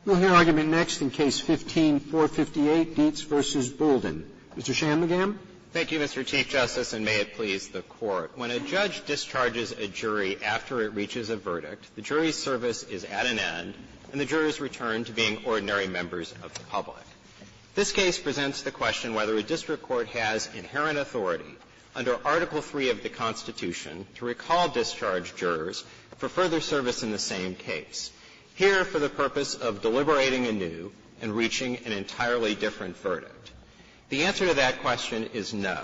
We'll hear argument next in Case 15-458, Dietz v. Bouldin. Mr. Shanmugam. Thank you, Mr. Chief Justice, and may it please the Court. When a judge discharges a jury after it reaches a verdict, the jury's service is at an end, and the jurors return to being ordinary members of the public. This case presents the question whether a district court has inherent authority under Article III of the Constitution to recall discharged jurors for further service in the same case, here for the purpose of deliberating anew and reaching an entirely different verdict. The answer to that question is no.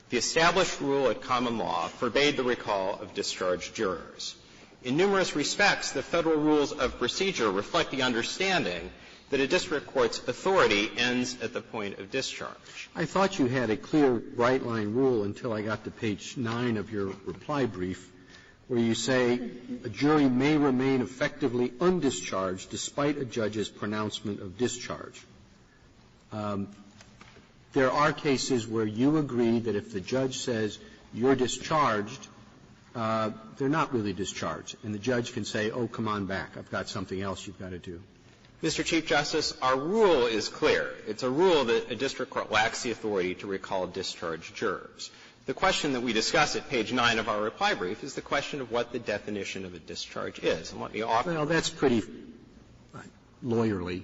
The established rule at common law forbade the recall of discharged jurors. In numerous respects, the federal rules of procedure reflect the understanding that a district court's authority ends at the point of discharge. I thought you had a clear bright-line rule until I got to page 9 of your reply brief, where you say a jury may remain effectively undischarged despite a judge's pronouncement of discharge. There are cases where you agree that if the judge says you're discharged, they're not really discharged, and the judge can say, oh, come on back, I've got something else you've got to do. Mr. Chief Justice, our rule is clear. It's a rule that a district court lacks the authority to recall discharged jurors. The question that we discuss at page 9 of our reply brief is the question of what the definition of a discharge is. And let me offer. Well, that's pretty lawyerly.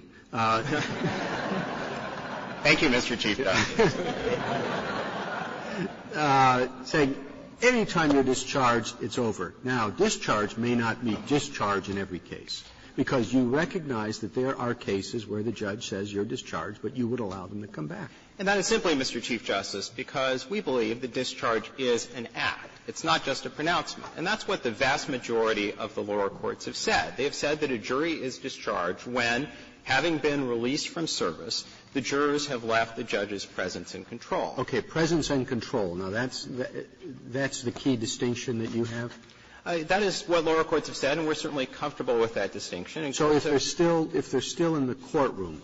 Thank you, Mr. Chief Justice. Saying any time you're discharged, it's over. Now, discharge may not mean discharge in every case, because you recognize that there are cases where the judge says you're discharged, but you would allow them to come back. And that is simply, Mr. Chief Justice, because we believe the discharge is an act. It's not just a pronouncement. And that's what the vast majority of the lower courts have said. They have said that a jury is discharged when, having been released from service, the jurors have left the judge's presence and control. Okay, presence and control. Now, that's the key distinction that you have? That is what lower courts have said, and we're certainly comfortable with that distinction. And so if they're still in the courtroom,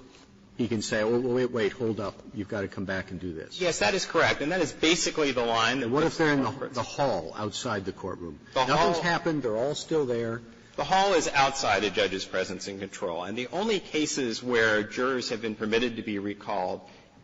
he can say, oh, wait, hold up, you've got to come back and do this. Yes, that is correct, and that is basically the line. And what if they're in the hall outside the courtroom? Nothing's happened, they're all still there. The hall is outside a judge's presence and control, and the only cases where jurors have been permitted to be recalled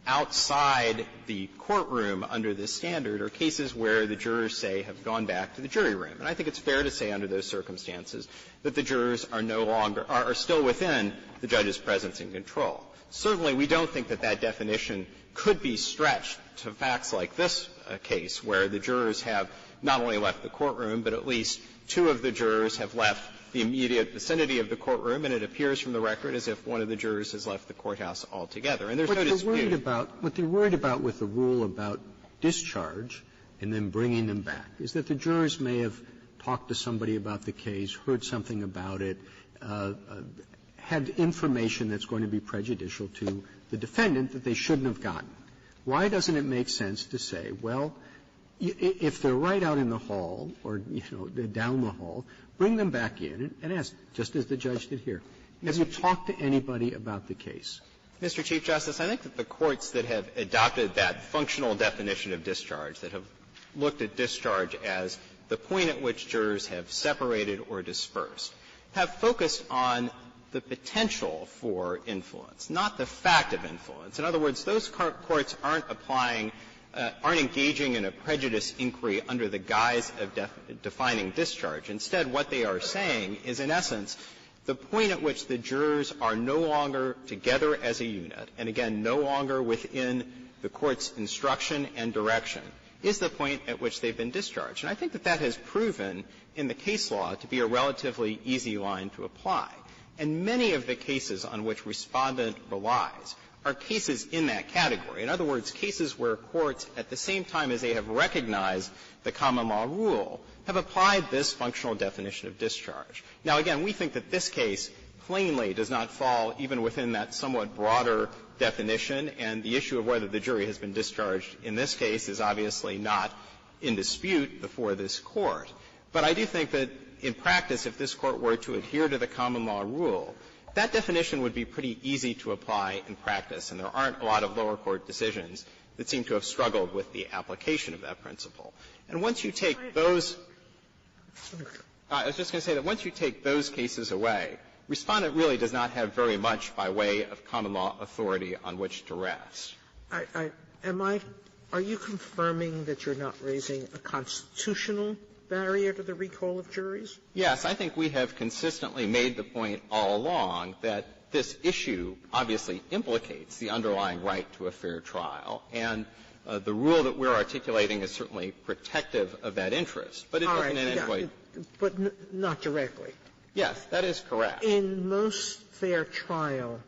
outside the courtroom under this standard are cases where the jurors, say, have gone back to the jury room. And I think it's fair to say under those circumstances that the jurors are no longer are still within the judge's presence and control. Certainly, we don't think that that definition could be stretched to facts like this case, where the jurors have not only left the courtroom, but at least two of the jurors have left the immediate vicinity of the courtroom, and it appears from the record as if one of the jurors has left the courthouse altogether. And there's no dispute. What they're worried about with the rule about discharge and then bringing them back is that the jurors may have talked to somebody about the case, heard something about it, had information that's going to be prejudicial to the defendant that they shouldn't have gotten. Why doesn't it make sense to say, well, if they're right out in the hall or, they're down the hall, bring them back in and ask, just as the judge did here. Have you talked to anybody about the case? Mr. Chief Justice, I think that the courts that have adopted that functional definition of discharge, that have looked at discharge as the point at which jurors have separated or dispersed, have focused on the potential for influence, not the fact of influence. In other words, those courts aren't engaging in a prejudice inquiry under the guise of defining discharge. Instead, what they are saying is, in essence, the point at which the jurors are no longer together as a unit, and again, no longer within the court's instruction and direction, is the point at which they've been discharged. And I think that that has proven in the case law to be a relatively easy line to apply. And many of the cases on which Respondent relies are cases in that category. In other words, cases where courts, at the same time as they have recognized the common law rule, have applied this functional definition of discharge. Now, again, we think that this case plainly does not fall even within that somewhat broader definition, and the issue of whether the jury has been discharged in this case is obviously not in dispute before this Court. But I do think that in practice, if this Court were to adhere to the common law rule, that definition would be pretty easy to apply in practice, and there aren't a lot of lower court decisions that seem to have struggled with the application of that principle. And once you take those – I was just going to say that once you take those cases away, Respondent really does not have very much by way of common law authority on which to rest. Are you confirming that you're not raising a constitutional barrier to the recall of juries? Yes, I think we have consistently made the point all along that this issue obviously implicates the underlying right to a fair trial, and the rule that we're articulating is certainly protective of that interest, but it doesn't in any way. But not directly. Yes, that is correct. In most fair trial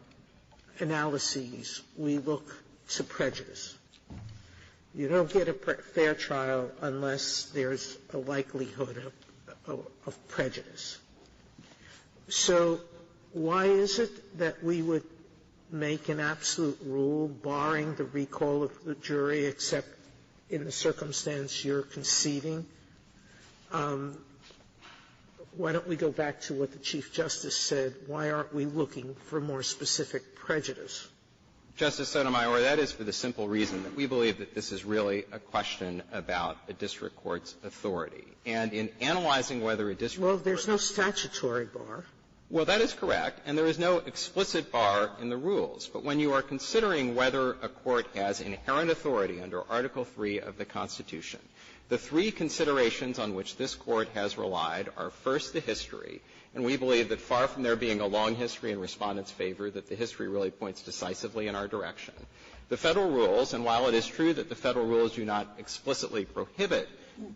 analyses, we look to prejudice. You don't get a fair trial unless there's a likelihood of prejudice. So why is it that we would make an absolute rule barring the recall of the jury except in the circumstance you're conceding? Why don't we go back to what the Chief Justice said? Why aren't we looking for more specific prejudice? Justice Sotomayor, that is for the simple reason that we believe that this is really a question about a district court's authority. And in analyzing whether a district Well, there's no statutory bar. Well, that is correct, and there is no explicit bar in the rules. But when you are considering whether a court has inherent authority under Article III of the Constitution, the three considerations on which this Court has relied are, first, the history, and we believe that far from there being a long history in Respondent's favor, that the history really points decisively in our direction. The Federal rules, and while it is true that the Federal rules do not explicitly prohibit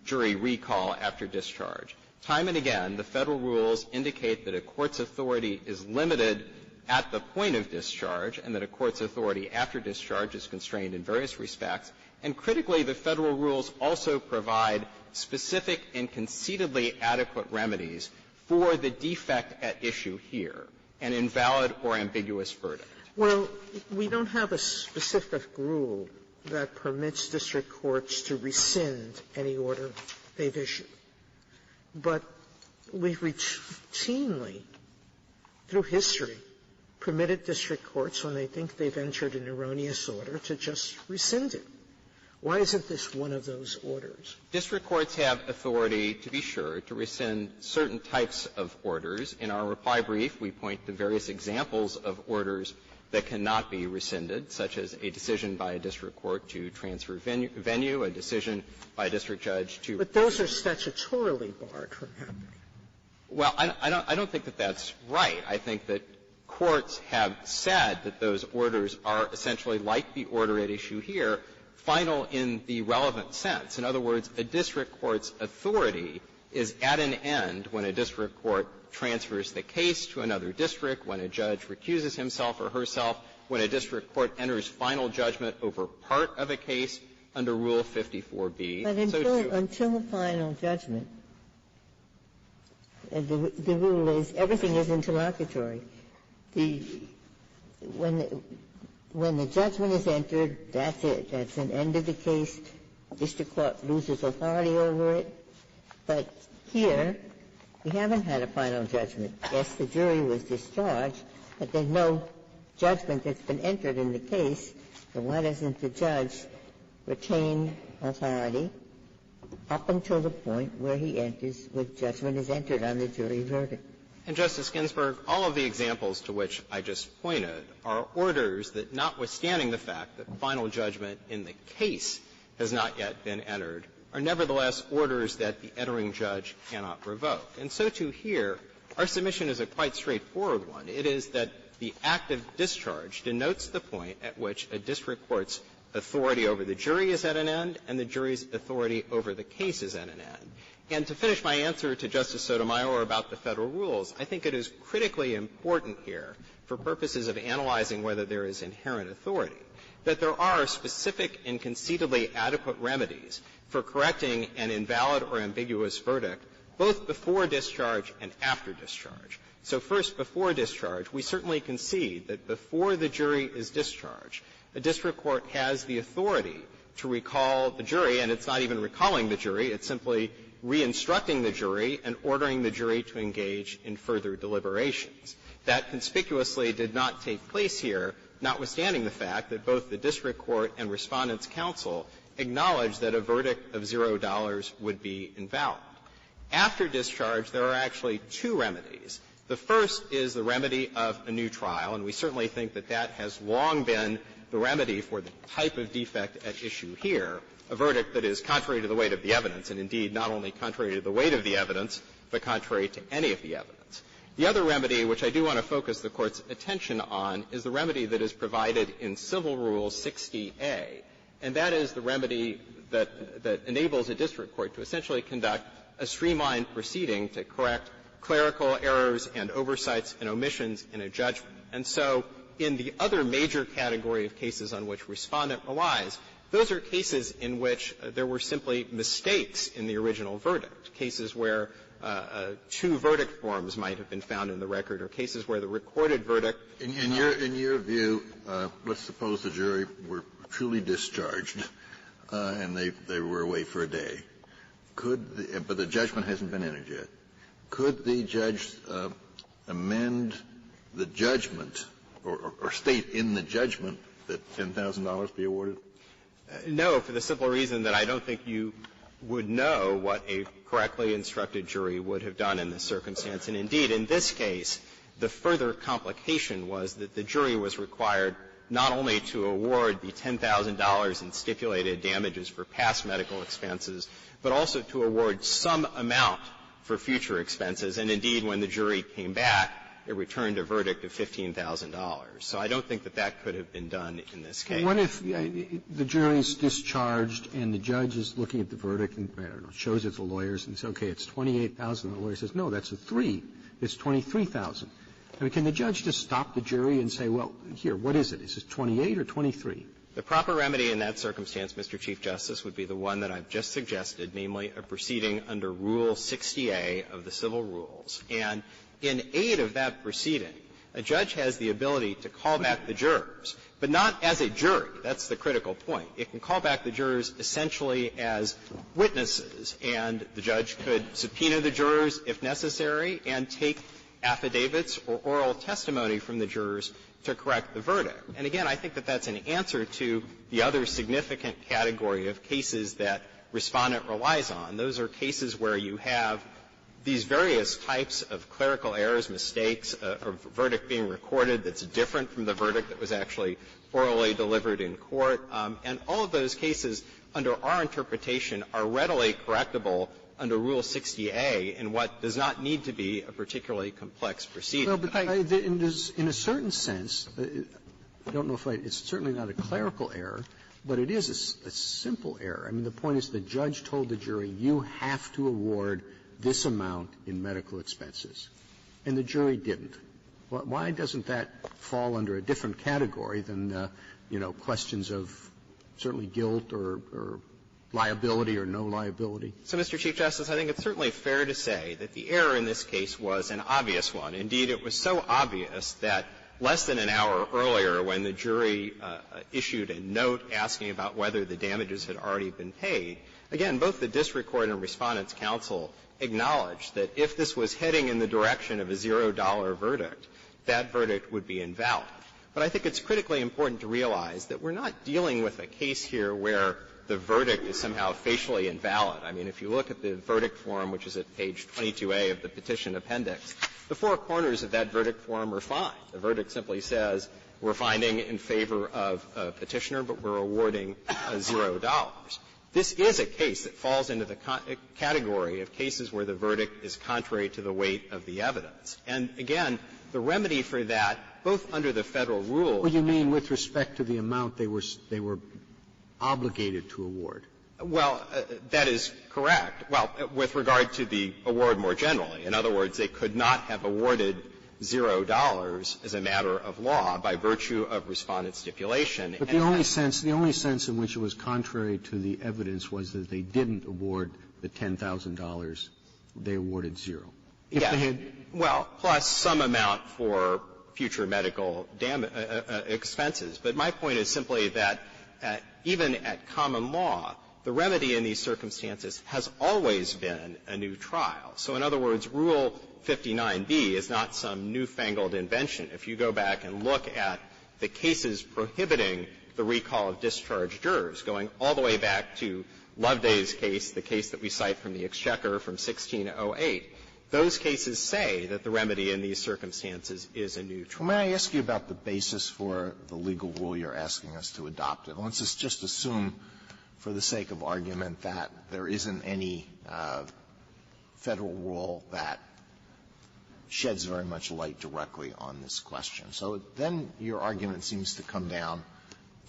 jury recall after discharge, time and again, the Federal rules indicate that a court's authority is limited at the point of discharge and that a court's authority after discharge is constrained in various respects. And critically, the Federal rules also provide specific and concededly adequate remedies for the defect at issue here, an invalid or ambiguous verdict. Well, we don't have a specific rule that permits district courts to rescind any order they've issued. But we've routinely, through history, permitted district courts, when they think they've entered an erroneous order, to just rescind it. Why isn't this one of those orders? District courts have authority, to be sure, to rescind certain types of orders. In our reply brief, we point to various examples of orders that cannot be rescinded, such as a decision by a district court to transfer venue, a decision by a district judge to. But those are statutorily barred from happening. Well, I don't think that that's right. I think that courts have said that those orders are essentially like the order at issue here, final in the relevant sense. In other words, a district court's authority is at an end when a district court transfers the case to another district, when a judge recuses himself or herself, when a district court enters final judgment over part of a case under Rule 54B. But until final judgment, the rule is everything is interlocutory. When the judgment is entered, that's it. That's an end of the case. District court loses authority over it. But here, we haven't had a final judgment. Yes, the jury was discharged, but there's no judgment that's been entered in the case. So why doesn't the judge retain authority up until the point where he enters, where judgment is entered on the jury verdict? And, Justice Ginsburg, all of the examples to which I just pointed are orders that, notwithstanding the fact that final judgment in the case has not yet been entered, are nevertheless orders that the entering judge cannot revoke. And so, too, here, our submission is a quite straightforward one. It is that the act of discharge denotes the point at which a district court's authority over the jury is at an end and the jury's authority over the case is at an end. And to finish my answer to Justice Sotomayor about the Federal rules, I think it is critically important here, for purposes of analyzing whether there is inherent authority, that there are specific and concededly adequate remedies for correcting an invalid or ambiguous verdict, both before discharge and after discharge. So first, before discharge, we certainly concede that before the jury is discharged, a district court has the authority to recall the jury, and it's not even recalling the jury, it's simply re-instructing the jury and ordering the jury to engage in further deliberations. That conspicuously did not take place here, notwithstanding the fact that both the district court and Respondent's counsel acknowledged that a verdict of $0 would be invalid. After discharge, there are actually two remedies The first is the remedy of a new trial, and we certainly think that that has long been the remedy for the type of defect at issue here, a verdict that is contrary to the weight of the evidence, and indeed not only contrary to the weight of the evidence, but contrary to any of the evidence. The other remedy, which I do want to focus the Court's attention on, is the remedy that is provided in Civil Rule 60A, and that is the remedy that enables a district court to essentially conduct a streamlined proceeding to correct clerical errors and oversights and omissions in a judgment. And so in the other major category of cases on which Respondent relies, those are cases in which there were simply mistakes in the original verdict, cases where two verdict forms might have been found in the record, or cases where the recorded verdict. In your view, let's suppose the jury were truly discharged and they were away for a day. But the judgment hasn't been entered yet. Could the judge amend the judgment or state in the judgment that $10,000 be awarded? No, for the simple reason that I don't think you would know what a correctly instructed jury would have done in this circumstance. And indeed, in this case, the further complication was that the jury was required not only to award the $10,000 in stipulated damages for past medical expenses, but also to award some amount for future expenses. And indeed, when the jury came back, it returned a verdict of $15,000. So I don't think that that could have been done in this case. What if the jury is discharged and the judge is looking at the verdict and, I don't know, shows it to lawyers and says, okay, it's $28,000. The lawyer says, no, that's a 3. It's $23,000. I mean, can the judge just stop the jury and say, well, here, what is it? Is it 28 or 23? The proper remedy in that circumstance, Mr. Chief Justice, would be the one that I've just suggested, namely a proceeding under Rule 60A of the Civil Rules. And in aid of that proceeding, a judge has the ability to call back the jurors, but not as a jury. That's the critical point. It can call back the jurors essentially as witnesses, and the judge could subpoena the jurors if necessary and take affidavits or oral testimony from the jurors to correct the verdict. And again, I think that that's an answer to the other significant category of cases that Respondent relies on. Those are cases where you have these various types of clerical errors, mistakes, a verdict being recorded that's different from the verdict that was actually orally delivered in court. And all of those cases, under our interpretation, are readily correctable under Rule 60A in what does not need to be a particularly complex proceeding. Well, but in a certain sense, I don't know if it's certainly not a clerical error, but it is a simple error. I mean, the point is the judge told the jury, you have to award this amount in medical expenses, and the jury didn't. Why doesn't that fall under a different category than, questions of certainly guilt or liability or no liability? So, Mr. Chief Justice, I think it's certainly fair to say that the error in this case was an obvious one. Indeed, it was so obvious that less than an hour earlier, when the jury issued a note asking about whether the damages had already been paid, again, both the district court and Respondent's counsel acknowledged that if this was heading in the direction of a $0 verdict, that verdict would be invalid. But I think it's critically important to realize that we're not dealing with a case here where the verdict is somehow facially invalid. I mean, if you look at the verdict form, which is at page 22A of the petition appendix, the four corners of that verdict form are fine. The verdict simply says we're finding in favor of a petitioner, but we're awarding $0. This is a case that falls into the category of cases where the verdict is contrary to the weight of the evidence. And again, the remedy for that, both under the Federal rule. What do you mean with respect to the amount they were obligated to award? Well, that is correct. Well, with regard to the award more generally. In other words, they could not have awarded $0 as a matter of law by virtue of Respondent's stipulation. But the only sense in which it was contrary to the evidence was that they didn't award the $10,000. They awarded $0. If they had, well, plus some amount for future medical expenses. But my point is simply that even at common law, the remedy in these circumstances has always been a new trial. So in other words, Rule 59B is not some newfangled invention. If you go back and look at the cases prohibiting the recall of discharged jurors, going all the way back to Loveday's case, the case that we cite from the Exchequer from 1608, those cases say that the remedy in these circumstances is a new trial. Well, may I ask you about the basis for the legal rule you're asking us to adopt? Let's just assume, for the sake of argument, that there isn't any Federal rule that sheds very much light directly on this question. So then your argument seems to come down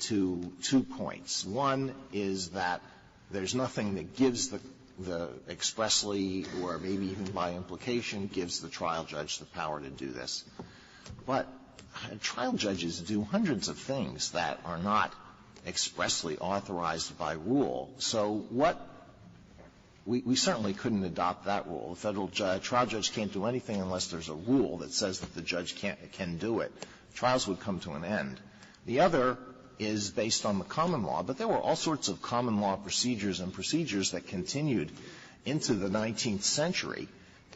to 2 points. One is that there's nothing that gives the expressly or maybe even by implication gives the trial judge the power to do this. But trial judges do hundreds of things that are not expressly authorized by rule. So we certainly couldn't adopt that rule. A Federal trial judge can't do anything unless there's a rule that says that the judge can do it. Trials would come to an end. The other is based on the common law, but there were all sorts of common law procedures and procedures that continued into the 19th century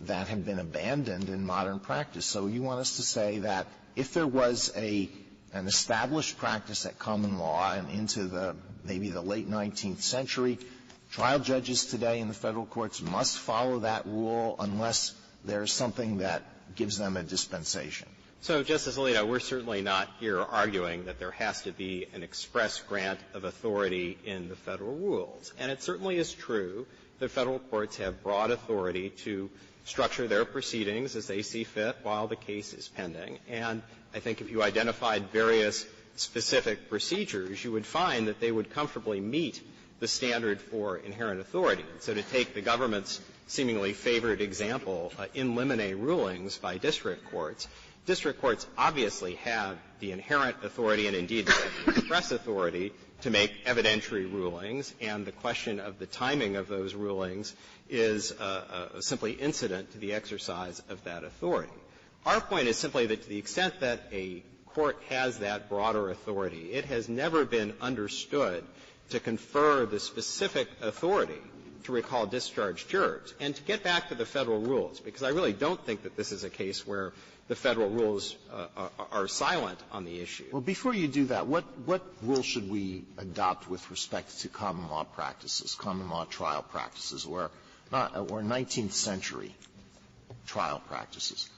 that have been abandoned in modern practice. So you want us to say that if there was an established practice at common law and into maybe the late 19th century, trial judges today in the Federal courts must follow that rule unless there's something that gives them a dispensation. So, Justice Alito, we're certainly not here arguing that there has to be an express grant of authority in the Federal rules. And it certainly is true that Federal courts have broad authority to structure their proceedings as they see fit while the case is pending. And I think if you identified various specific procedures, you would find that they would comfortably meet the standard for inherent authority. So to take the government's seemingly favored example, in limine rulings by district courts obviously have the inherent authority and indeed the express authority to make evidentiary rulings, and the question of the timing of those rulings is simply incident to the exercise of that authority. Our point is simply that to the extent that a court has that broader authority, it has never been understood to confer the specific authority to recall discharged jurors. And to get back to the Federal rules, because I really don't think that this is a case where the Federal rules are silent on the issue. Well, before you do that, what rule should we adopt with respect to common law practices, common law trial practices, or 19th century trial practices?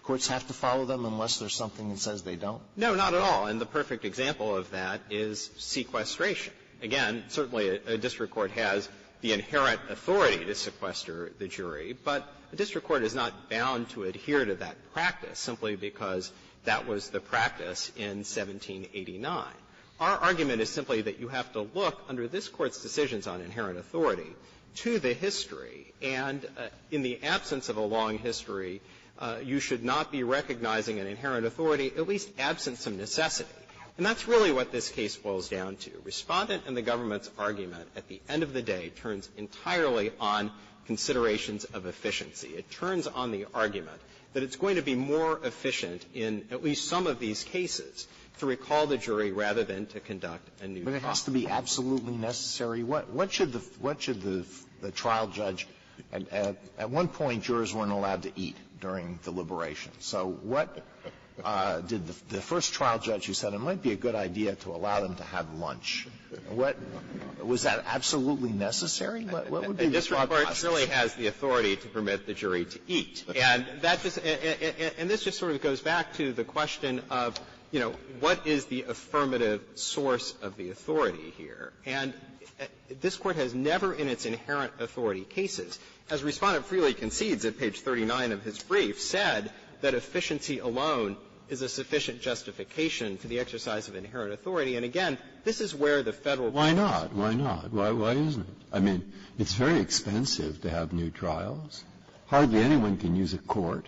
Courts have to follow them unless there's something that says they don't? No, not at all. And the perfect example of that is sequestration. Again, certainly a district court has the inherent authority to sequester the jury, but a district court is not bound to adhere to that practice simply because that was the practice in 1789. Our argument is simply that you have to look, under this Court's decisions on inherent authority, to the history. And in the absence of a long history, you should not be recognizing an inherent authority, at least absent some necessity. And that's really what this case boils down to. Respondent and the government's argument at the end of the day turns entirely on considerations of efficiency. It turns on the argument that it's going to be more efficient in at least some of these cases to recall the jury rather than to conduct a new trial. But it has to be absolutely necessary. What should the trial judge at one point jurors weren't allowed to eat during deliberation. So what did the first trial judge who said it might be a good idea to allow them to have lunch? What was that absolutely necessary? What would be the thought process? The district court surely has the authority to permit the jury to eat. And that just and this just sort of goes back to the question of, you know, what is the affirmative source of the authority here? And this Court has never in its inherent authority cases, as Respondent freely concedes at page 39 of his brief, said that efficiency alone is a sufficient justification for the exercise of inherent authority. And again, this is where the Federal Why not? Why not? Why isn't it? I mean, it's very expensive to have new trials. Hardly anyone can use a court.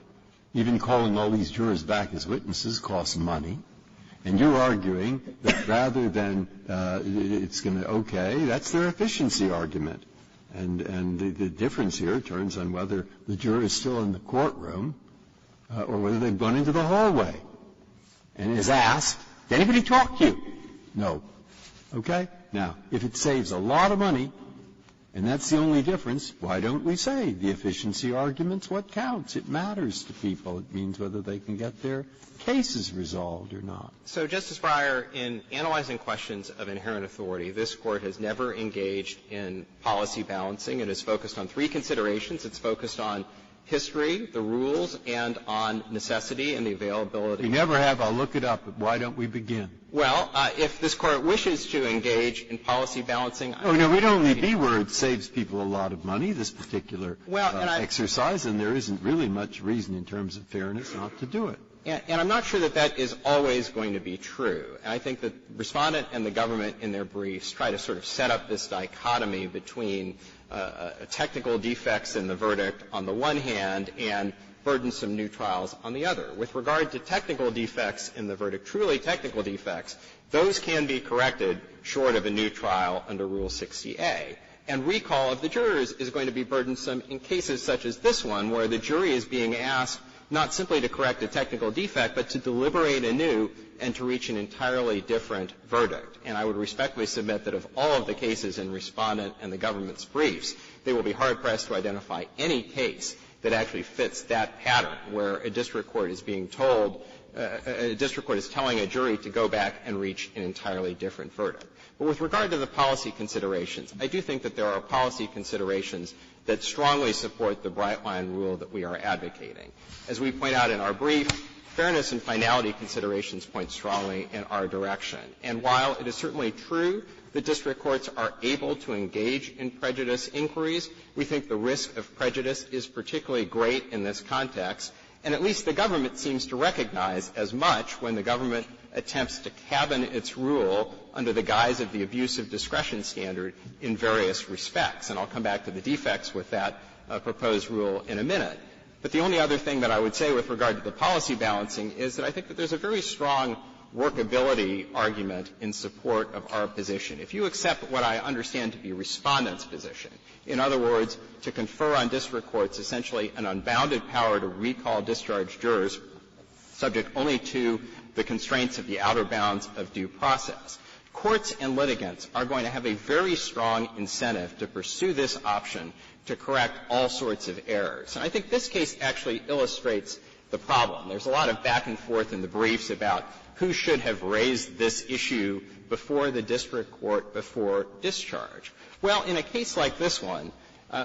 Even calling all these jurors back as witnesses costs money. And you're arguing that rather than it's going to, okay, that's their efficiency argument. And the difference here turns on whether the juror is still in the courtroom or whether they've gone into the hallway and is asked, did anybody talk to you? No. Okay? Now, if it saves a lot of money And that's the only difference. Why don't we say the efficiency argument's what counts? It matters to people. It means whether they can get their cases resolved or not. So, Justice Breyer, in analyzing questions of inherent authority, this Court has never engaged in policy balancing. It is focused on three considerations. It's focused on history, the rules, and on necessity and the availability. We never have. I'll look it up. But why don't we begin? Well, if this Court wishes to engage in policy balancing. Oh, no, we don't need B word. It saves people a lot of money, this particular exercise, and there isn't really much reason in terms of fairness not to do it. And I'm not sure that that is always going to be true. And I think that Respondent and the government in their briefs try to sort of set up this dichotomy between technical defects in the verdict on the one hand and burdensome new trials on the other. With regard to technical defects in the verdict, truly technical defects, those can be corrected short of a new trial under Rule 60A. And recall of the jurors is going to be burdensome in cases such as this one, where the jury is being asked not simply to correct a technical defect, but to deliberate anew and to reach an entirely different verdict. And I would respectfully submit that of all of the cases in Respondent and the government's briefs, they will be hard-pressed to identify any case that actually fits that pattern, where a district court is being told, a district court is telling a jury to go back and reach an entirely different verdict. But with regard to the policy considerations, I do think that there are policy considerations that strongly support the bright-line rule that we are advocating. As we point out in our brief, fairness and finality considerations point strongly in our direction. And while it is certainly true that district courts are able to engage in prejudice inquiries, we think the risk of prejudice is particularly great in this context, and at least the government seems to recognize as much when the government attempts to cabin its rule under the guise of the abuse of discretion standard in various respects. And I'll come back to the defects with that proposed rule in a minute. But the only other thing that I would say with regard to the policy balancing is that I think that there's a very strong workability argument in support of our position. If you accept what I understand to be Respondent's position, in other words, to confer on district courts essentially an unbounded power to recall discharged jurors subject only to the constraints of the outer bounds of due process, courts and litigants are going to have a very strong incentive to pursue this option to correct all sorts of errors. And I think this case actually illustrates the problem. There's a lot of back and forth in the briefs about who should have raised this issue before the district court before discharge. Well, in a case like this one,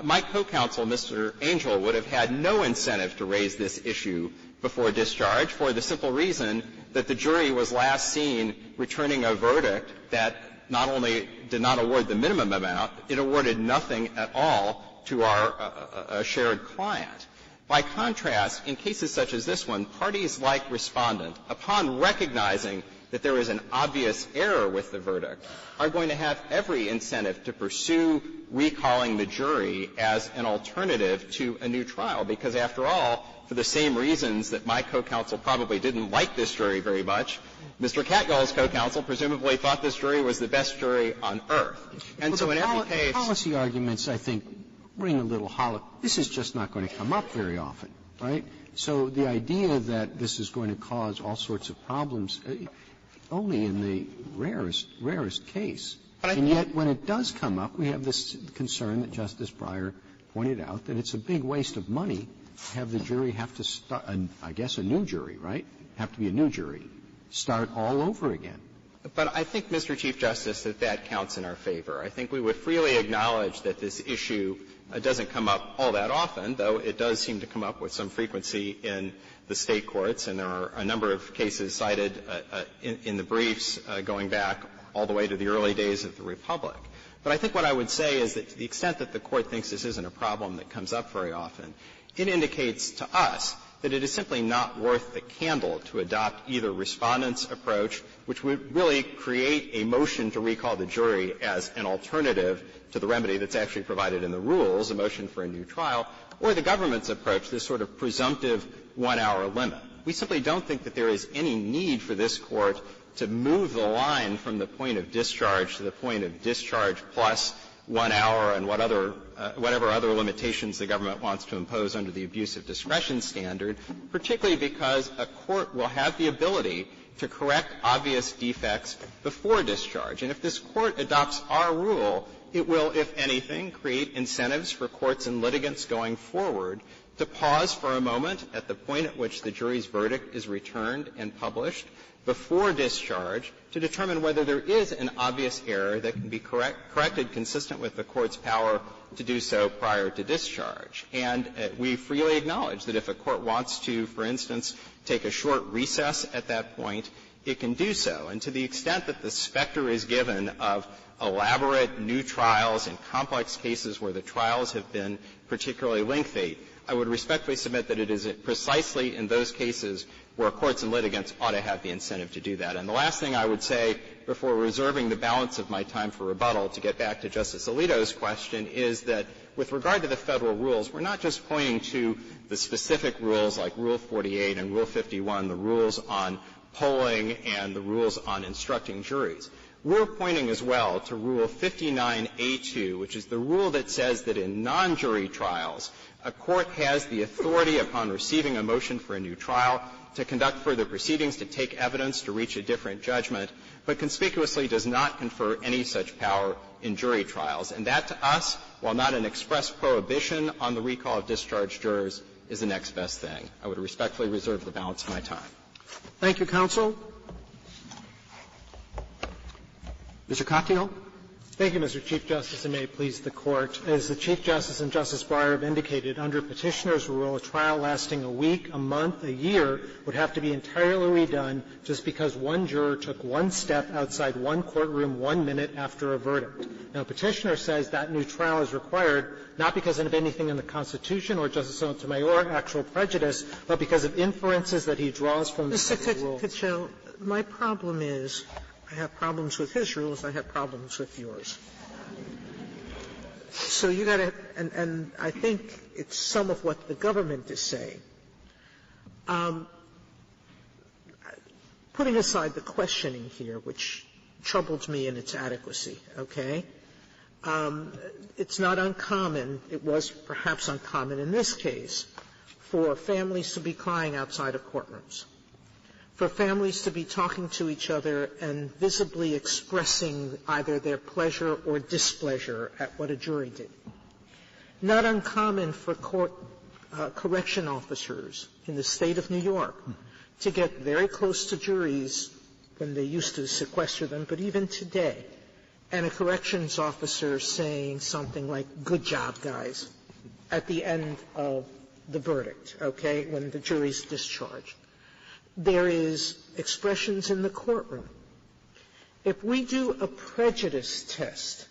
my co-counsel, Mr. Angel, would have had no incentive to raise this issue before discharge for the simple reason that the jury was last seen returning a verdict that not only did not award the minimum amount, it awarded nothing at all to our shared client. By contrast, in cases such as this one, parties like Respondent, upon recognizing that there is an obvious error with the verdict, are going to have every incentive to pursue recalling the jury as an alternative to a new trial, because after all, for the same reasons that my co-counsel probably didn't like this jury very much, Mr. Catgall's co-counsel presumably thought this jury was the best jury on earth. And so in every case, policy arguments, I think, ring a little hollow. This is just not going to come up very often, right? So the idea that this is going to cause all sorts of problems only in the rarest case. And yet, when it does come up, we have this concern that Justice Breyer pointed out, that it's a big waste of money to have the jury have to start, I guess a new jury, right? Have to be a new jury, start all over again. But I think, Mr. Chief Justice, that that counts in our favor. I think we would freely acknowledge that this issue doesn't come up all that often, though it does seem to come up with some frequency in the state courts, and there are a number of cases cited in the briefs going back all the way to the early days of the Republic. But I think what I would say is that to the extent that the Court thinks this isn't a problem that comes up very often, it indicates to us that it is simply not worth the candle to adopt either Respondent's approach, which would really create a motion to recall the jury as an alternative to the remedy that's actually provided in the rules, a motion for a new trial, or the government's approach, this sort of presumptive 1-hour limit. We simply don't think that there is any need for this Court to move the line from the point of discharge to the point of discharge plus 1 hour and whatever other limitations the government wants to impose under the abuse of discretion standard, particularly because a court will have the ability to correct obvious defects before discharge. And if this Court adopts our rule, it will, if anything, create incentives for courts and litigants going forward to pause for a moment at the point at which the jury's verdict is returned and published before discharge to determine whether there is an obvious error that can be corrected consistent with the court's power to do so prior to discharge. And we freely acknowledge that if a court wants to, for instance, take a short recess at that point, it can do so. And to the extent that the specter is given of elaborate new trials in complex cases where the trials have been particularly lengthy, I would respectfully submit that it is precisely in those cases where courts and litigants ought to have the incentive to do that. And the last thing I would say before reserving the balance of my time for rebuttal to get back to Justice Alito's question is that with regard to the federal rules, we're not just pointing to the specific rules like Rule 48 and Rule 51, the rules on polling and the rules on instructing juries. We're pointing as well to Rule 59A2, which is the rule that says that in non-jury trials, a court has the authority upon receiving a motion for a new trial to conduct further proceedings, to take evidence, to reach a different judgment, but conspicuously does not confer any such power in jury trials. And that, to us, while not an express prohibition on the recall of discharged jurors, is the next best thing. I would respectfully reserve the balance of my time. Thank you, counsel. Mr. Katyal. Thank you, Mr. Chief Justice, and may it please the Court. As the Chief Justice and Justice Breyer have indicated, under Petitioner's rule, a trial lasting a week, a month, a year would have to be entirely redone just because one juror took one step outside one courtroom 1 minute after a verdict. Now, Petitioner says that new trial is required not because of anything in the Constitution or Justice Sotomayor actual prejudice, but because of inferences that he draws from the federal rule. Mr. Katyal, my problem is I have problems with his rules, I have problems with yours. So you got to, and I think it's some of what the government is saying. Putting aside the questioning here, which troubles me in its adequacy, okay? It's not uncommon, it was perhaps uncommon in this case, for families to be crying outside of courtrooms, for families to be talking to each other and visibly expressing either their pleasure or displeasure at what a jury did. Not uncommon for correction officers in the state of New York to get very close to juries when they used to sequester them, but even today, and a corrections officer saying something like, "Good job, guys," at the end of the verdict, okay, when the jury's discharged. There is expressions in the courtroom. If we do a prejudice test,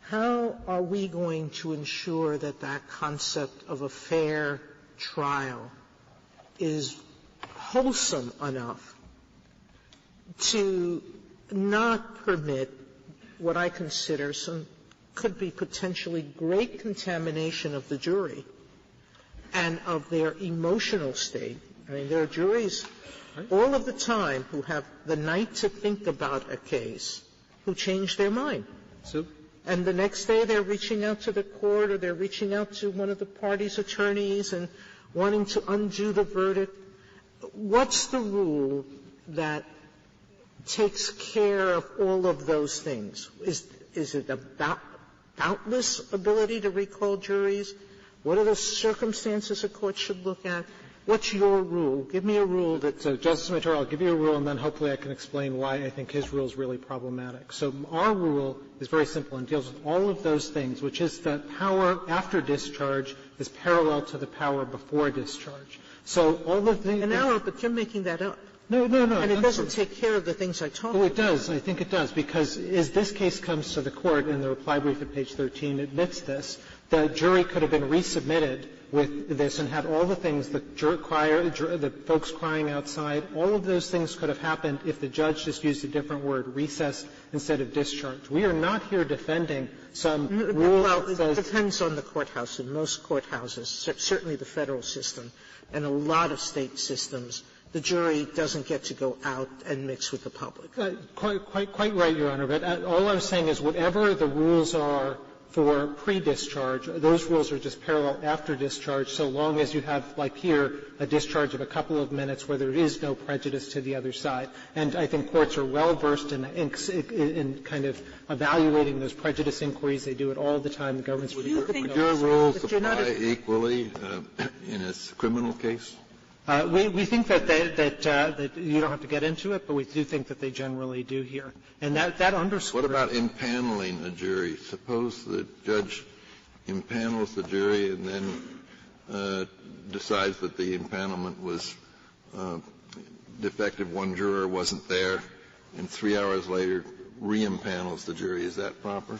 how are we going to ensure that that concept of a fair trial is wholesome enough to not permit what I consider some could be potentially great contamination of the jury and of their emotional state? I mean, there are juries all of the time who have the night to think about a case who change their mind. And the next day they're reaching out to the court or they're reaching out to one of the party's attorneys and wanting to undo the verdict. What's the rule that takes care of all of those things? Is it a boundless ability to recall juries? What are the circumstances a court should look at? What's your rule? Give me a rule that — So, Justice Sotomayor, I'll give you a rule, and then hopefully I can explain why I think his rule is really problematic. So our rule is very simple and deals with all of those things, which is that power after discharge is parallel to the power before discharge. So all the things — An hour, but you're making that up. No. And it doesn't take care of the things I talked about. Oh, it does. I think it does, because as this case comes to the court, and the reply brief at page 13 admits this, the jury could have been resubmitted with this and had all the things, the folks crying outside, all of those things could have happened if the judge just used a different word, recess instead of discharge. We are not here defending some rule that says — It depends on the courthouse. In most courthouses, certainly the federal system, and a lot of state systems, the jury doesn't get to go out and mix with the public. Quite right, Your Honor. But all I'm saying is whatever the rules are for pre-discharge. Those rules are just parallel after discharge, so long as you have, like here, a discharge of a couple of minutes where there is no prejudice to the other side. And I think courts are well versed in kind of evaluating those prejudice inquiries. They do it all the time. The government's Would your rules apply equally in a criminal case? We think that you don't have to get into it, but we do think that they generally do here. And that underscores. What about impaneling a jury? Suppose the judge impanels the jury and then decides that the impanelment was defective. One juror wasn't there, and 3 hours later re-empanels the jury. Is that proper?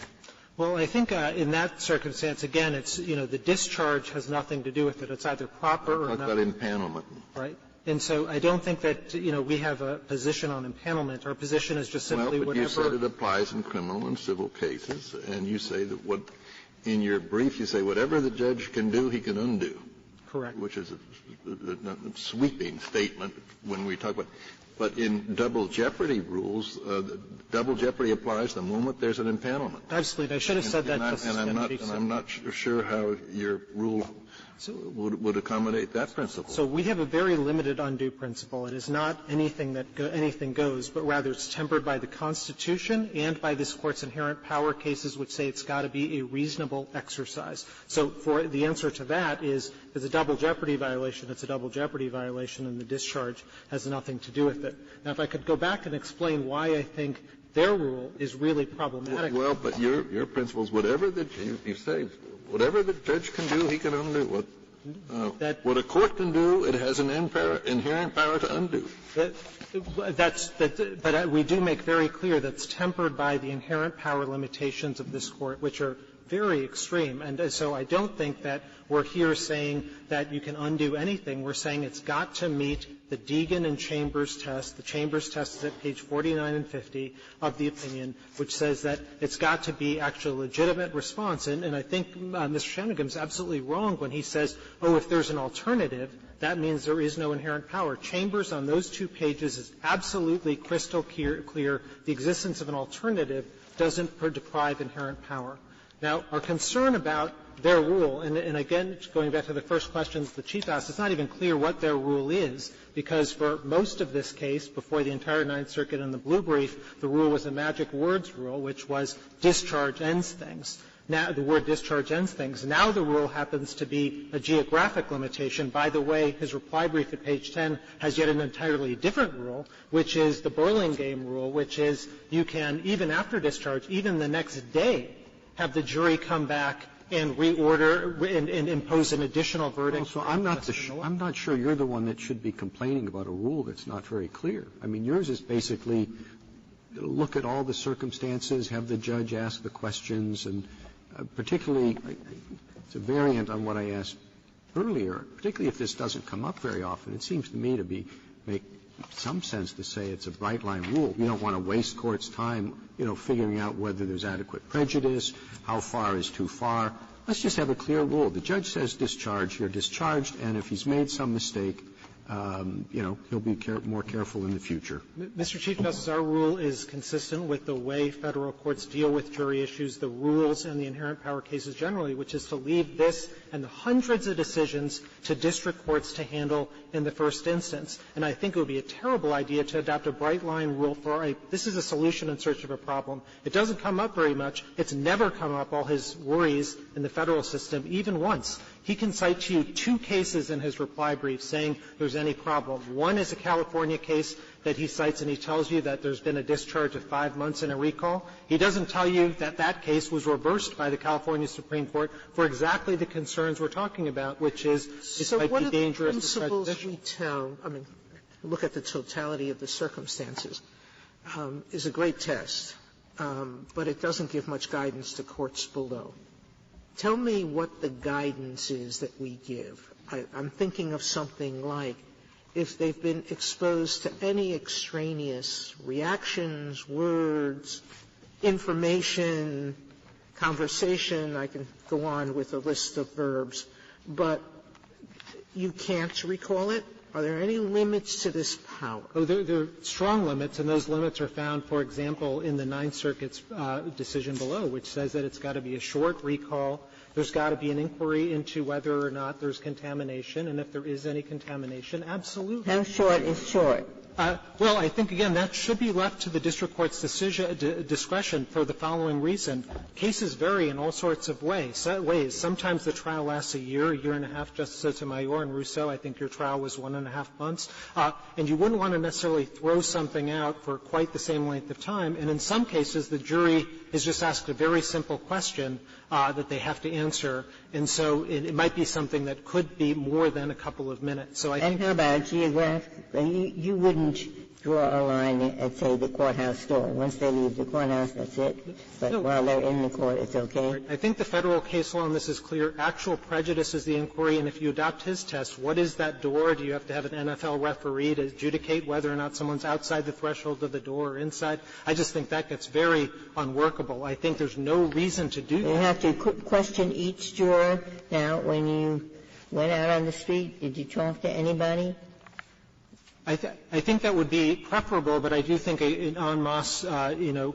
Well, I think in that circumstance, again, it's, the discharge has nothing to do with it. It's either proper or not. Talk about impanelment. Right. And so I don't think that, we have a position on impanelment. Our position is just simply but whatever. You said it applies in criminal and civil cases, and you say that in your brief, you say whatever the judge can do, he can undo. Correct. Which is a sweeping statement when we talk about. But in double jeopardy rules, double jeopardy applies the moment there's an impanelment. Absolutely. I should have said that. And I'm not sure how your rule would accommodate that principle. So we have a very limited undo principle. It is not anything anything goes, but rather it's tempered by the Constitution and by this Court's inherent power cases, which say it's got to be a reasonable exercise. So for the answer to that is, if it's a double jeopardy violation, it's a double jeopardy violation, and the discharge has nothing to do with it. Now, if I could go back and explain why I think their rule is really problematic. Well, but your principle is whatever you say, whatever the judge can do, he can undo. What a court can do, it has an inherent power to undo. But we do make very clear that's tempered by the inherent power limitations of this Court, which are very extreme. And so I don't think that we're here saying that you can undo anything. We're saying it's got to meet the Deegan and Chambers test. The Chambers test is at page 49 and 50 of the opinion, which says that it's got to be actually a legitimate response. And I think Mr. Shanmugam's absolutely wrong when he says, if there's an alternative, that means there is no inherent power. Chambers on those 2 pages is absolutely crystal clear. The existence of an alternative doesn't deprive inherent power. Now, our concern about their rule, and again, going back to the first questions the Chief asked, it's not even clear what their rule is, because for most of this case, before the entire Ninth Circuit and the blue brief, the rule was a magic words rule, which was discharge ends things. Now, the word discharge ends things. Now the rule happens to be a geographic limitation. By the way, his reply brief at page 10 has yet an entirely different rule, which is the Burlingame rule, which is you can, even after discharge, even the next day, have the jury come back and reorder and impose an additional verdict. So I'm not sure you're the one that should be complaining about a rule that's not very clear. I mean, yours is basically look at all the circumstances, have the judge ask the questions, and particularly it's a variant on what I asked earlier, particularly if this doesn't come up very often. It seems to me to make some sense to say it's a bright-line rule. We don't want to waste courts' time, figuring out whether there's adequate prejudice, how far is too far. Let's just have a clear rule. The judge says discharge, you're discharged, and if he's made some mistake, he'll be more careful in the future. Mr. Chief Justice, our rule is consistent with the way federal courts deal with jury issues, the rules and the inherent power cases generally, which is to leave this and the hundreds of decisions to district courts to handle in the first instance. And I think it would be a terrible idea to adopt a bright-line rule this is a solution in search of a problem. It doesn't come up very much. It's never come up, all his worries in the federal system, even once. He can cite to you 2 cases in his reply brief saying there's any problem. One is a California case that he cites, and he tells you that there's been a discharge of 5 months in a recall. He doesn't tell you that that case was reversed by the California Supreme Court for exactly the concerns we're talking about, which is it might be dangerous to prejudicial. Look at the totality of the circumstances, is a great test, but it doesn't give much guidance to courts below. Tell me what the guidance is that we give. I'm thinking of something like if they've been exposed to any extraneous reactions, words, information, conversation, I can go on with a list of verbs, but you can't recall it, Are there any limits to this power? Oh, there are strong limits, and those limits are found, for example, in the Ninth Circuit's decision below, which says that it's got to be a short recall. There's got to be an inquiry into whether or not there's contamination, and if there is any contamination, absolutely. How short is short? Well, I think, again, that should be left to the district court's discretion for the following reason. Cases vary in all sorts of ways. Sometimes the trial lasts a year and a half. Justice Sotomayor and Rousseau, I think your trial was 1.5 months. And you wouldn't want to necessarily throw something out for quite the same length of time. And in some cases, the jury is just asked a very simple question that they have to answer. And so it might be something that could be more than a couple of minutes. So I think how about geographically? You wouldn't draw a line at, say, the courthouse door. Once they leave the courthouse, that's it. But while they're in the court, it's okay? I think the federal case law on this is clear. Actual prejudice is the inquiry. And if you adopt his test, what is that door? Do you have to have an NFL referee to adjudicate whether or not someone's outside the threshold of the door or inside? I just think that gets very unworkable. I think there's no reason to do that. You have to question each juror. Now, when you went out on the street, did you talk to anybody? I think that would be preferable, but I do think an en masse,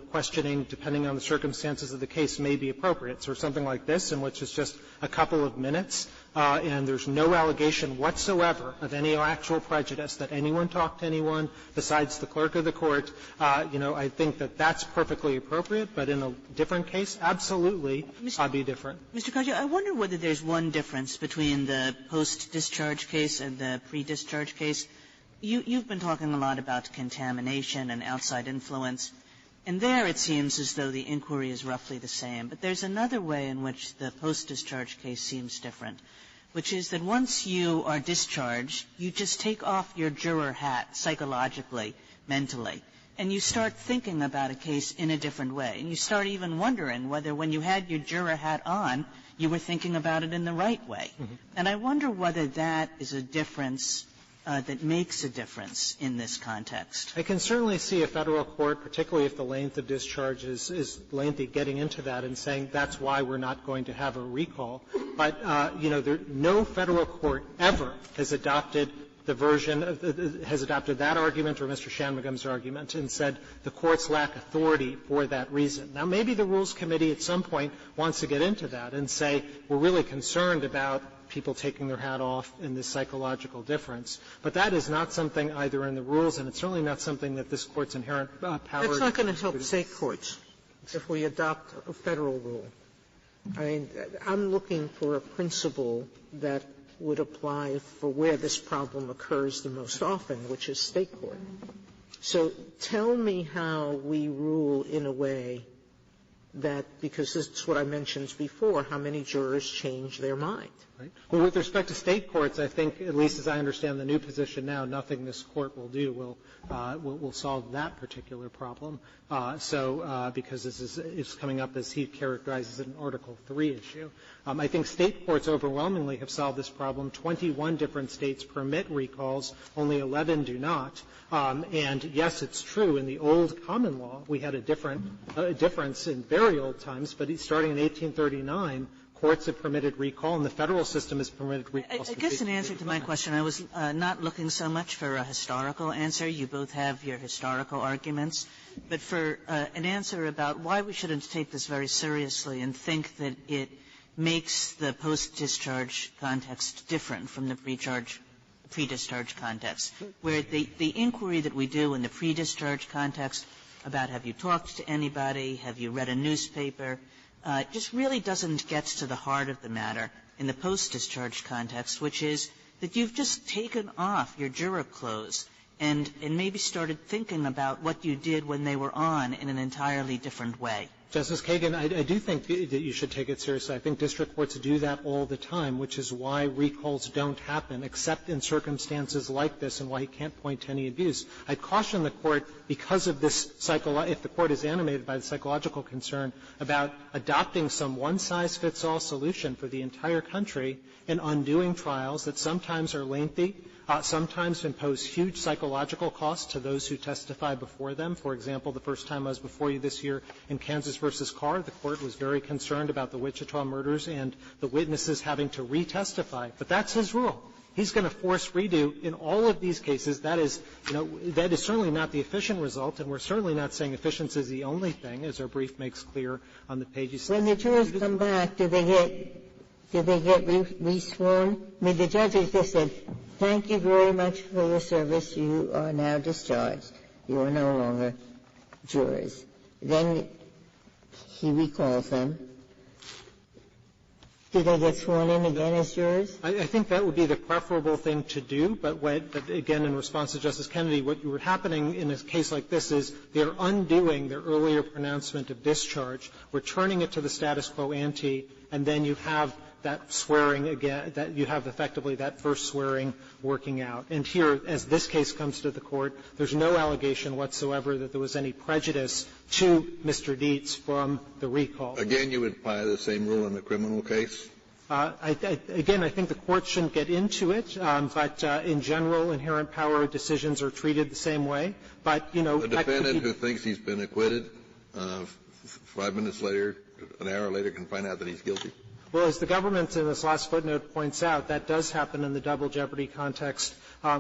questioning, depending on the circumstances of the case, may be appropriate. So something like this, in which it's just a couple of minutes, and there's no allegation whatsoever of any actual prejudice that anyone talked to anyone besides the clerk of the court, I think that that's perfectly appropriate. But in a different case, absolutely, I'd be different. Mr. Cardio, I wonder whether there's one difference between the post-discharge case and the pre-discharge case. You've been talking a lot about contamination and outside influence, and there it seems as though the inquiry is roughly the same. But there's another way in which the post-discharge case seems different, which is that once you are discharged, you just take off your juror hat psychologically, mentally, and you start thinking about a case in a different way. And you start even wondering whether when you had your juror hat on, you were thinking about it in the right way. Mm-hmm. And I wonder whether that is a difference that makes a difference in this context. I can certainly see a federal court, particularly if the length of discharge is lengthy, getting into that and saying that's why we're not going to have a recall. But, no federal court ever has adopted the version has adopted that argument or Mr. Shanmugam's argument and said the courts lack authority for that reason. Now, maybe the Rules Committee at some point wants to get into that and say we're really concerned about people taking their hat off in this psychological difference. But that is not something either in the rules, and it's certainly not something that this Court's inherent power. That's not going to help state courts if we adopt a federal rule. I mean, I'm looking for a principle that would apply for where this problem occurs the most often, which is state court. So tell me how we rule in a way that, because this is what I mentioned before, how many jurors change their mind. Right. Well, with respect to state courts, I think, at least as I understand the new position now, nothing this court will do will solve that particular problem. Because this is coming up as he characterizes it an Article III issue. I think state courts overwhelmingly have solved this problem. 21 different states permit recalls, only 11 do not. And yes, it's true. In the old common law, we had a difference in very old times, but starting in 1839, courts have permitted recall, and the federal system has permitted recall. I guess in answer to my question, I was not looking so much for a historical answer. You both have your historical arguments. But for an answer about why we shouldn't take this very seriously and think that it makes the post-discharge context different from the pre-discharge context, where the inquiry that we do in the pre-discharge context about have you talked to anybody, have you read a newspaper, just really doesn't get to the heart of the matter in the post-discharge context, which is that you've just taken off your juror clothes and maybe started thinking about what you did when they were on in an entirely different way. Justice Kagan, I do think that you should take it seriously. I think district courts do that all the time, which is why recalls don't happen, except in circumstances like this, and why he can't point to any abuse. I'd caution the court, because of this if the court is animated by the psychological concern about adopting some one-size-fits-all solution for the entire country and undoing trials that sometimes are lengthy, sometimes impose huge psychological costs to those who testify before them. For example, the first time I was before you this year in Kansas versus Carr, the court was very concerned about the Wichita murders and the witnesses having to retestify. But that's his rule. he's going to force redo in all of these cases. That is, that is certainly not the efficient result, and we're certainly not saying efficiency is the only thing, as our brief makes clear on the pages. When the jurors come back, do they get re-sworn? I mean, the judges just said, thank you very much for your service. You are now discharged. You are no longer jurors. Then he recalls them. Do they get sworn in again as jurors? I think that would be the preferable thing to do, but again, in response to Justice Kennedy, what were happening in a case like this is they're undoing their earlier pronouncement of discharge, returning it to the status quo ante, and then you have that swearing again, that you have effectively that first swearing working out. And here, as this case comes to the Court, there's no allegation whatsoever that there was any prejudice to Mr. Dietz from the recall. Again, you would apply the same rule in a criminal case? Again, I think the Court shouldn't get into it, but in general, inherent power decisions are treated the same way. But, a defendant who thinks he's been acquitted, 5 minutes later, an hour later, can find out that he's guilty? Well, as the government in this last footnote points out, that does happen in the double jeopardy context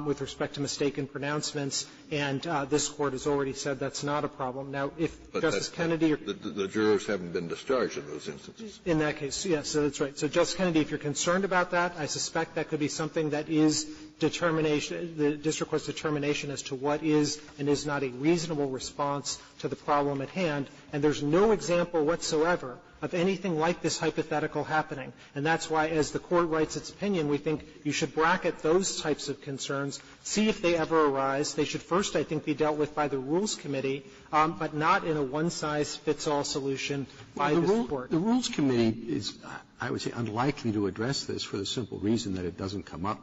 with respect to mistaken pronouncements, and this Court has already said that's not a problem. Now, if Justice Kennedy or the jurors haven't been discharged in those instances. In that case, yes, so that's right. So, Justice Kennedy, if you're concerned about that, I suspect that could be something that is determination, the district court's determination as to what is and is not a reasonable response to the problem at hand, and there's no example whatsoever of anything like this hypothetical happening. And that's why, as the Court writes its opinion, we think you should bracket those types of concerns, see if they ever arise. They should first, I think, be dealt with by the Rules Committee, but not in a one-size-fits-all solution by this Court. The Rules Committee is, I would say, unlikely to address this for the simple reason that it doesn't come up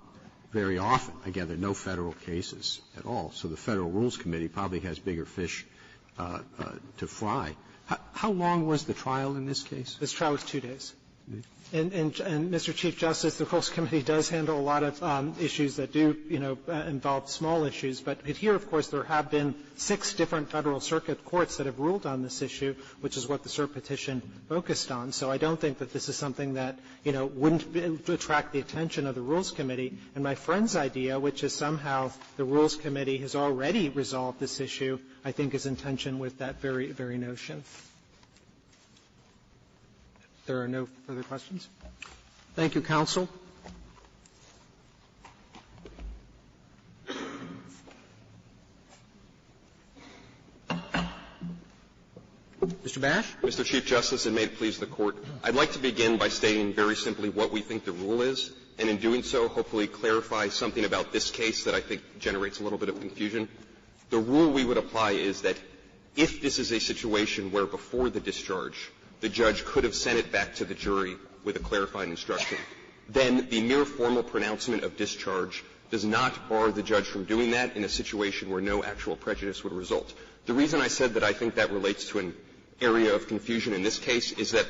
very often. Again, there are no Federal cases at all, so the Federal Rules Committee probably has bigger fish to fry. How long was the trial in this case? This trial was 2 days. And Mr. Chief Justice, the Rules Committee does handle a lot of issues that do, involve small issues. But here, of course, there have been 6 different Federal Circuit courts that have ruled on this issue, which is what the cert petition focused on. So I don't think that this is something that, wouldn't attract the attention of the Rules Committee. And my friend's idea, which is somehow the Rules Committee has already resolved this issue, I think is in tension with that very notion. There are no further questions. Thank you, counsel. Mr. Bash? Mr. Chief Justice, and may it please the Court, I'd like to begin by stating very simply what we think the rule is, and in doing so, hopefully clarify something about this case that I think generates a little bit of confusion. The rule we would apply is that if this is a situation where before the discharge, the judge could have sent it back to the jury with a clarifying instruction, then the mere formal pronouncement of discharge does not bar the judge from doing that in a situation where no actual prejudice would result. The reason I said that I think that relates to an area of confusion in this case is that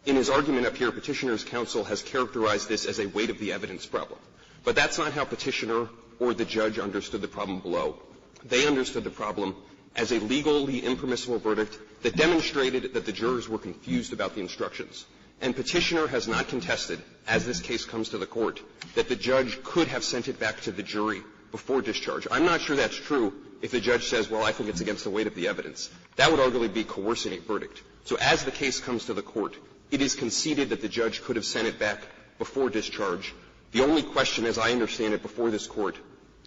in his argument up here, Petitioner's counsel has characterized this as a weight of the evidence problem. But that's not how Petitioner or the judge understood the problem below. They understood the problem as a legally impermissible verdict that demonstrated that the jurors were confused about the instructions. And Petitioner has not contested, as this case comes to the Court, that the judge could have sent it back to the jury before discharge. I'm not sure that's true if the judge says, well, I think it's against the weight of the evidence. That would arguably be coercing a verdict. So as the case comes to the Court, it is conceded that the judge could have sent it back before discharge. The only question, as I understand it before this Court,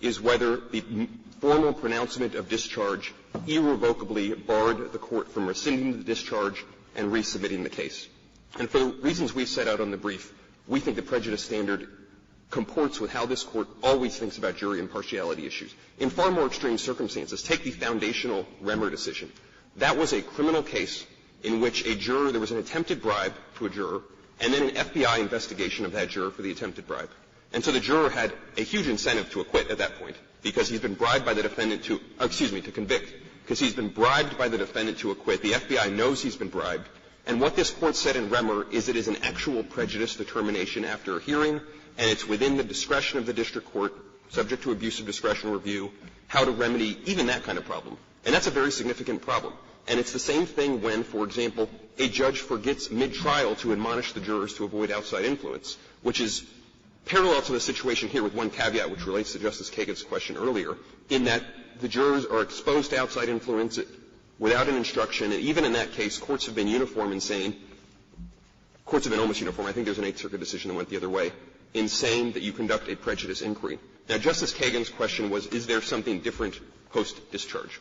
is whether the formal pronouncement of discharge irrevocably barred the Court from rescinding the discharge and resubmitting the case. And for the reasons we've set out on the brief, we think the prejudice standard comports with how this Court always thinks about jury impartiality issues. In far more extreme circumstances, take the foundational Remmer decision. That was a criminal case in which a juror, there was an attempted bribe to a juror, and then an FBI investigation of that juror for the attempted bribe. And so the juror had a huge incentive to acquit at that point, because he's been bribed by the defendant to convict, because he's been bribed by the defendant to acquit. The FBI knows he's been bribed. And what this Court said in Remmer is it is an actual prejudice determination after a hearing, and it's within the discretion of the district court, subject to abuse of discretion review, how to remedy even that kind of problem. And that's a very significant problem. And it's the same thing when, for example, a judge forgets mid-trial to admonish the jurors to avoid outside influence, which is parallel to the situation here with one caveat which relates to Justice Kagan's question earlier, in that the jurors are exposed to outside influence without an instruction, and even in that case, courts have been uniform in saying, courts have been almost uniform. I think there's an Eighth Circuit decision that went the other way, in saying that you conduct a prejudice inquiry. Now, Justice Kagan's question was, is there something different post-discharge?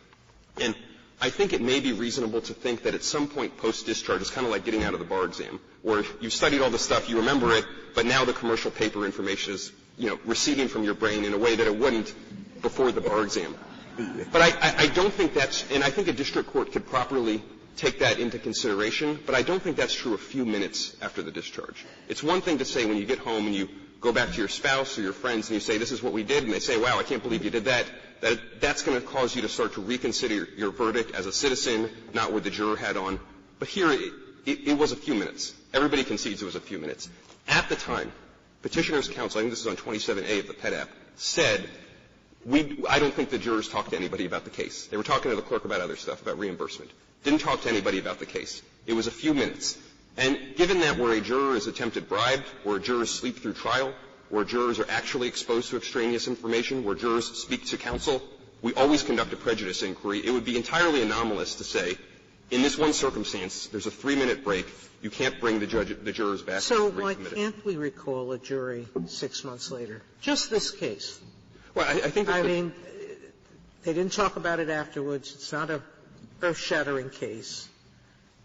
And I think it may be reasonable to think that at some point post-discharge, it's kind of like getting out of the bar exam, where you've studied all the stuff, you remember it, but now the commercial paper information is, receding from your brain in a way that it wouldn't before the bar exam. But I don't think that's, and I think a district court could properly take that into consideration, but I don't think that's true a few minutes after the discharge. It's one thing to say when you get home and you go back to your spouse or your friends and you say, this is what we did, and they say, wow, I can't believe you did that, that's going to cause you to start to reconsider your verdict as a citizen, not with the juror hat on. But here, it was a few minutes. Everybody concedes it was a few minutes. At the time, Petitioner's counsel, I think this is on 27A of the PET app, said, I don't think the jurors talked to anybody about the case. They were talking to the clerk about other stuff, about reimbursement. Didn't talk to anybody about the case. It was a few minutes. And given that where a juror is attempted bribed, where jurors sleep through trial, where jurors are actually exposed to extraneous information, where jurors speak to counsel, we always conduct a prejudice inquiry. It would be entirely anomalous to say, in this one circumstance, there's a 3-minute break, you can't bring the jurors back. So why can't we recall a jury 6 months later? Just this case. Well, I think that mean, they didn't talk about it afterwards. It's not a earth-shattering case.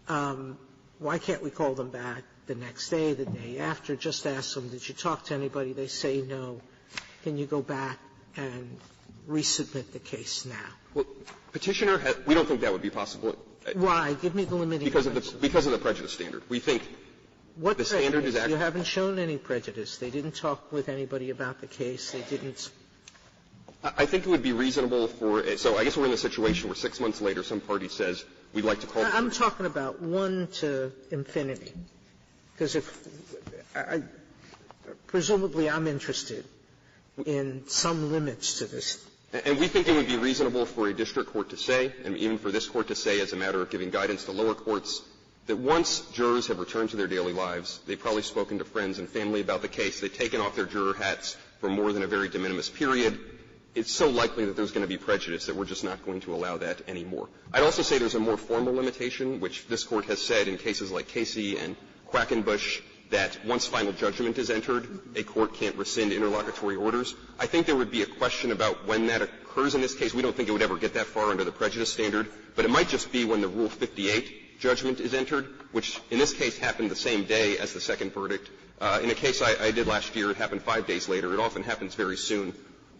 Why can't we call them back the next day, the day after? Just ask them, did you talk to anybody? They say no. Can you go back and resubmit the case now? Well, Petitioner we don't think that would be possible. Why? Give me the limiting because of the prejudice standard. We think what the standard is actually. You haven't shown any prejudice. They didn't talk with anybody about the case. They didn't. I think it would be reasonable so I guess we're in a situation where 6 months later some party says we'd like to call. I'm talking about 1 to infinity. Because presumably I'm interested in some limits to this. And we think it would be reasonable for a district court to say, and even for this court to say as a matter of giving guidance to lower courts, that once jurors have returned to their daily lives, they've probably spoken to friends and family about the case, they've taken off their juror hats for more than a very de minimis period, it's so likely that there's going to be prejudice that we're just not going to allow that anymore. I'd also say there's a more formal limitation, which this court has said in cases like Casey and Quackenbush, that once final judgment is entered, a court can't rescind interlocutory orders. I think there would be a question about when that occurs in this case. We don't think it would ever get that far under the prejudice standard, but it might just be when the Rule 58 judgment is entered, which in this case happened the same day as the second verdict. In a case I did last year, it happened 5 days later. It often happens very soon.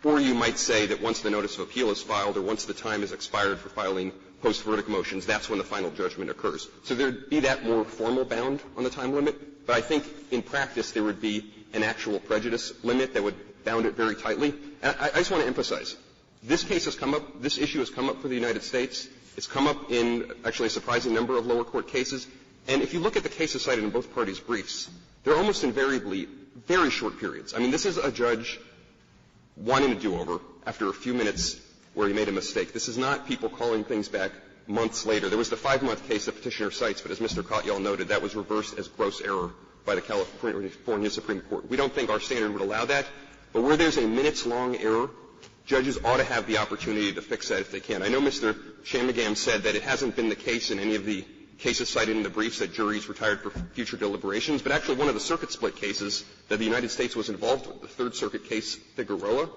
Or you might say that once the notice of appeal is filed or once the time is expired for filing post-verdict motions, that's when the final judgment occurs. So there would be that more formal bound on the time limit, but I think in practice there would be an actual prejudice limit that would bound it very tightly. And I just want to emphasize, this case has come up, this issue has come up for the United States. It's come up in actually a surprising number of lower court cases. And if you look at the cases cited in both parties' briefs, they're almost invariably very short periods. I mean, this is a judge wanting a do-over after a few minutes where he made a mistake. This is not people calling things back months later. There was the 5-month case the Petitioner cites, but as Mr. Katyal noted, that was reversed as gross error by the California Supreme Court. We don't think our standard would allow that, but where there's a minutes-long error, judges ought to have the opportunity to fix that if they can. I know Mr. Shanmugam said that it hasn't been the case in any of the cases cited in the briefs that juries retired for future deliberations, but actually one of the circuit split cases that the United States was involved with, the Third Circuit case, Figueroa,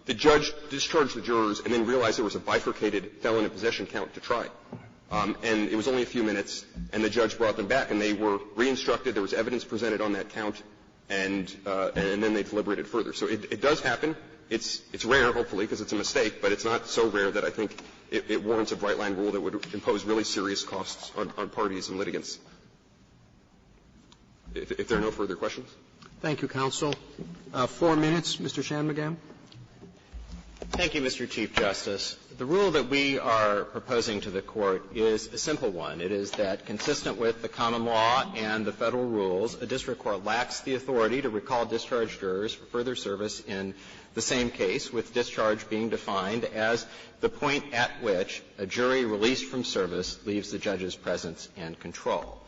the judge discharged the jurors and then realized there was a bifurcated felon in possession count to try. And it was only a few minutes, and the judge brought them back, and they were re-instructed. There was evidence presented on that count, and then they deliberated further. So it does happen. It's rare, hopefully, because it's a mistake, but it's not so rare that I think it warrants a bright-line rule that would impose really serious costs on parties and litigants. If there are no further questions. Thank you, counsel. 4 minutes, Mr. Shanmugam. Thank you, Mr. Chief Justice. The rule that we are proposing to the Court is a simple one. It is that, consistent with the common law and the Federal rules, a district court lacks the authority to recall discharged jurors for further service in the same case, with discharge being defined as the point at which a jury released from service leaves the judge's presence and control.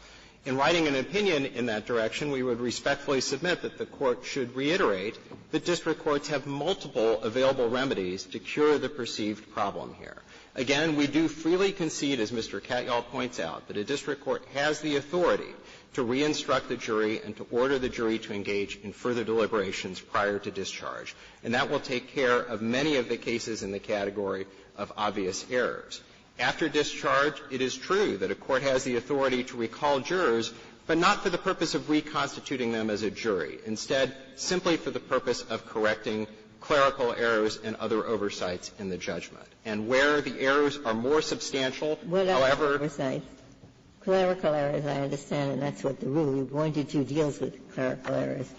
In writing an opinion in that direction, we would respectfully submit that the Court should reiterate that district courts have multiple available remedies to cure the perceived problem here. Again, we do freely concede, as Mr. Katyal points out, that a district court has the authority to re-instruct the jury and to order the jury to engage in further deliberations prior to discharge. And that will take care of many of the cases in the category of obvious errors. After discharge, it is true that a court has the authority to recall jurors, but not for the purpose of reconstituting them as a jury. Instead, simply for the purpose of correcting clerical errors and other oversights in the judgment. And where the errors are more substantial, however — oversights? Clerical errors, I understand, and that's what the Rule 122 deals with, clerical errors.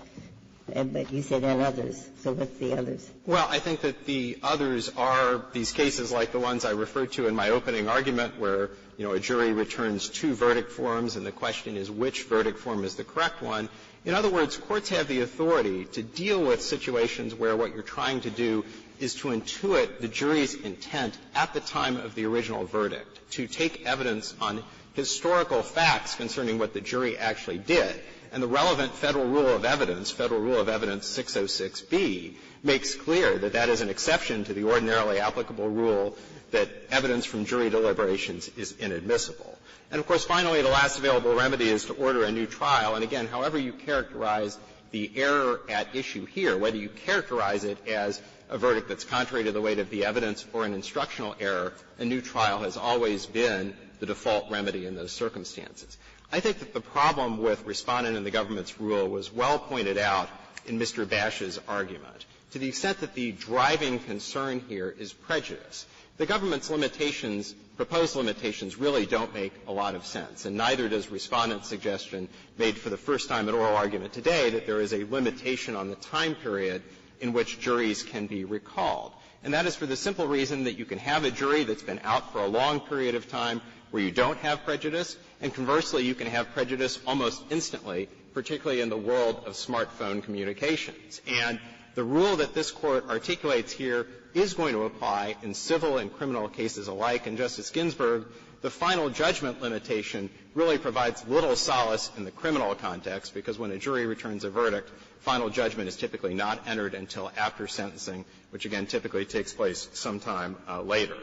But you said and others. So what's the others? Well, I think that the others are these cases like the ones I referred to in my opening argument where, a jury returns 2 verdict forms and the question is which verdict form is the correct one. In other words, courts have the authority to deal with situations where what you're trying to do is to intuit the jury's intent at the time of the original verdict, to take evidence on historical facts concerning what the jury actually did. And the relevant Federal Rule of Evidence, Federal Rule of Evidence 606B, makes clear that that is an exception to the ordinarily applicable rule that evidence from jury deliberations is inadmissible. And, of course, finally, the last available remedy is to order a new trial. And, again, however you characterize the error at issue here, whether you characterize it as a verdict that's contrary to the weight of the evidence or an instructional error, a new trial has always been the default remedy in those circumstances. I think that the problem with Respondent and the government's rule was well pointed out in Mr. Bash's argument. To the extent that the driving concern here is prejudice, the government's limitations, proposed limitations, really don't make a lot of sense, and neither does Respondent's suggestion made for the first time at oral argument today that there is a limitation on the time period in which juries can be recalled. And that is for the simple reason that you can have a jury that's been out for a long period of time where you don't have prejudice, and conversely, you can have prejudice almost instantly, particularly in the world of smartphone communications. And the rule that this Court articulates here is going to apply in civil and criminal cases alike. And, Justice Ginsburg, the final judgment limitation really provides little solace in the criminal context, because when a jury returns a verdict, final judgment is typically not entered until after sentencing, which, again, typically takes place sometime later.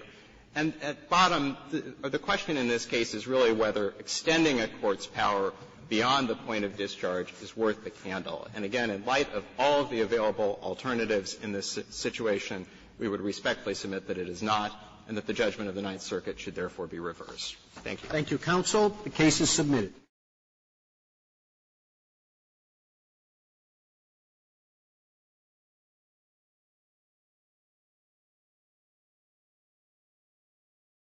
And at bottom, the question in this case is really whether extending a court's power beyond the point of discharge is worth the candle. And again, in light of all of the available alternatives in this situation, we would respectfully submit that it is not, and that the judgment of the Ninth Circuit should therefore be reversed. Thank you. Thank you, counsel. The case is submitted.